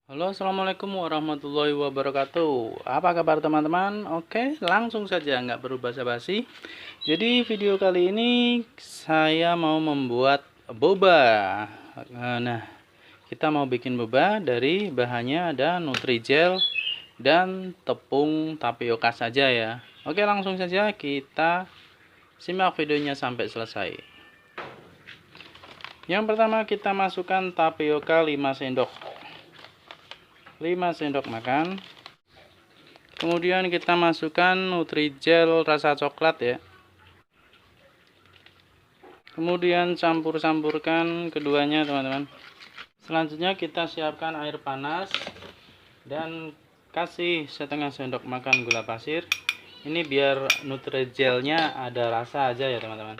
Halo, assalamualaikum warahmatullahi wabarakatuh. Apa kabar teman-teman? Oke, langsung saja, nggak perlu basa-basi. Jadi video kali ini saya mau membuat boba. Nah, kita mau bikin boba dari bahannya ada Nutrijel dan tepung tapioka saja ya. Oke, langsung saja kita simak videonya sampai selesai. Yang pertama kita masukkan tapioka 5 sendok. 5 sendok makan. Kemudian kita masukkan Nutrijel rasa coklat ya. Kemudian campur-campurkan keduanya teman-teman. Selanjutnya kita siapkan air panas dan kasih setengah sendok makan gula pasir. Ini biar Nutrijelnya ada rasa aja ya teman-teman.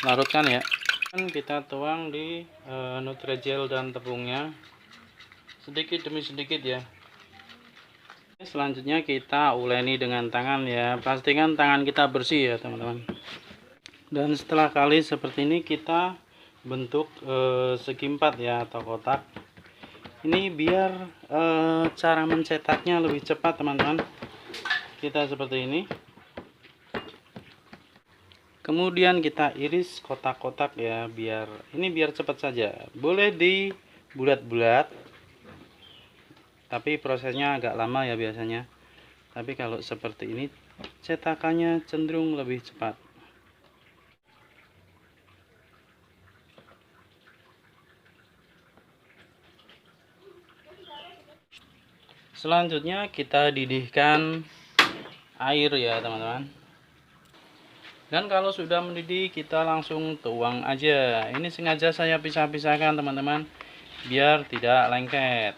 Larutkan ya. Kita tuang di Nutrijel dan tepungnya sedikit demi sedikit ya. Selanjutnya kita uleni dengan tangan ya. Pastikan tangan kita bersih ya teman-teman. Dan setelah kali seperti ini kita bentuk segi empat ya atau kotak. Ini biar cara mencetaknya lebih cepat teman-teman. Kita seperti ini. Kemudian kita iris kotak-kotak ya, biar cepat saja. Boleh dibulat-bulat, tapi prosesnya agak lama ya biasanya. Tapi kalau seperti ini cetakannya cenderung lebih cepat. Selanjutnya kita didihkan air ya teman-teman. Dan kalau sudah mendidih kita langsung tuang aja. Ini sengaja saya pisah-pisahkan teman-teman, biar tidak lengket.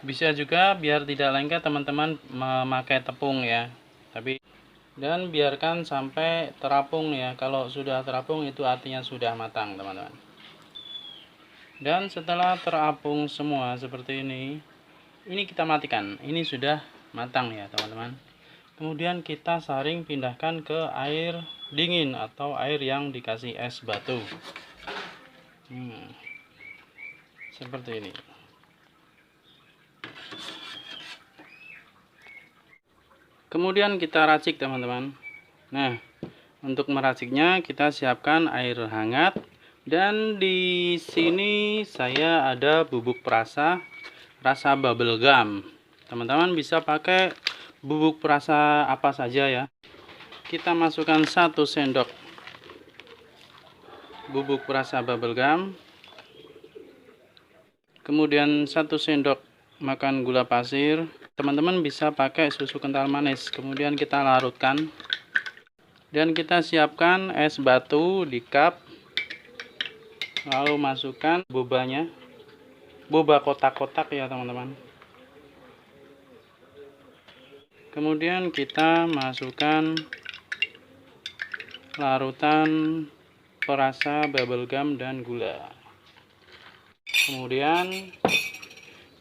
Bisa juga biar tidak lengket teman-teman memakai tepung ya. Dan biarkan sampai terapung ya. Kalau sudah terapung itu artinya sudah matang teman-teman. Dan setelah terapung semua seperti ini kita matikan. Ini sudah matang ya teman-teman. Kemudian kita saring pindahkan ke air dingin atau air yang dikasih es batu. Seperti ini. Kemudian kita racik teman-teman. Nah, untuk meraciknya kita siapkan air hangat dan di sini saya ada bubuk perasa rasa bubble gum. Teman-teman bisa pakai bubuk perasa apa saja ya. Kita masukkan 1 sendok bubuk perasa bubble gum. Kemudian 1 sendok makan gula pasir. Teman-teman bisa pakai susu kental manis. Kemudian kita larutkan. Dan kita siapkan es batu di cup. Lalu masukkan bobanya. Boba kotak-kotak ya teman-teman. Kemudian kita masukkan larutan perasa bubble gum dan gula. Kemudian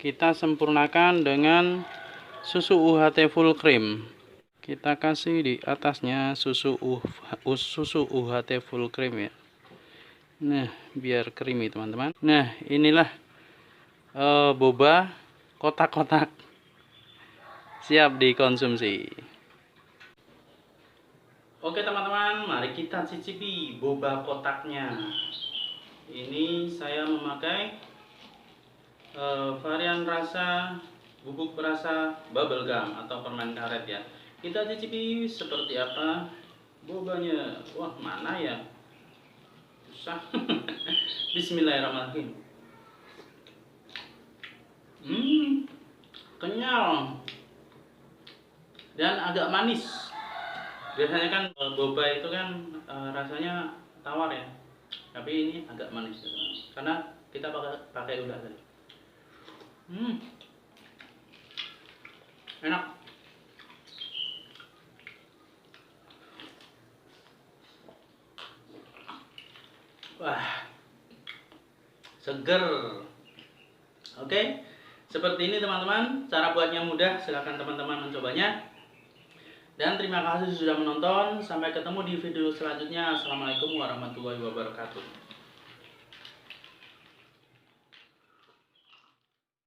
kita sempurnakan dengan susu UHT full cream. Kita kasih di atasnya susu UHT full cream ya. Nah, biar creamy teman-teman. Nah, inilah boba kotak-kotak siap dikonsumsi. Oke teman-teman, mari kita cicipi boba kotaknya. Ini saya memakai varian rasa bubuk perasa bubble gum atau permen karet ya. Kita cicipi seperti apa bobanya. Wah, mana ya? Susah. Bismillahirrahmanirrahim. Kenyal dan agak manis. Biasanya kan boba itu kan rasanya tawar ya, tapi ini agak manis karena kita pakai gula tadi. Enak. Wah, seger. Oke, seperti ini teman-teman. Cara buatnya mudah, silahkan teman-teman mencobanya. Dan terima kasih sudah menonton. Sampai ketemu di video selanjutnya. Assalamualaikum warahmatullahi wabarakatuh.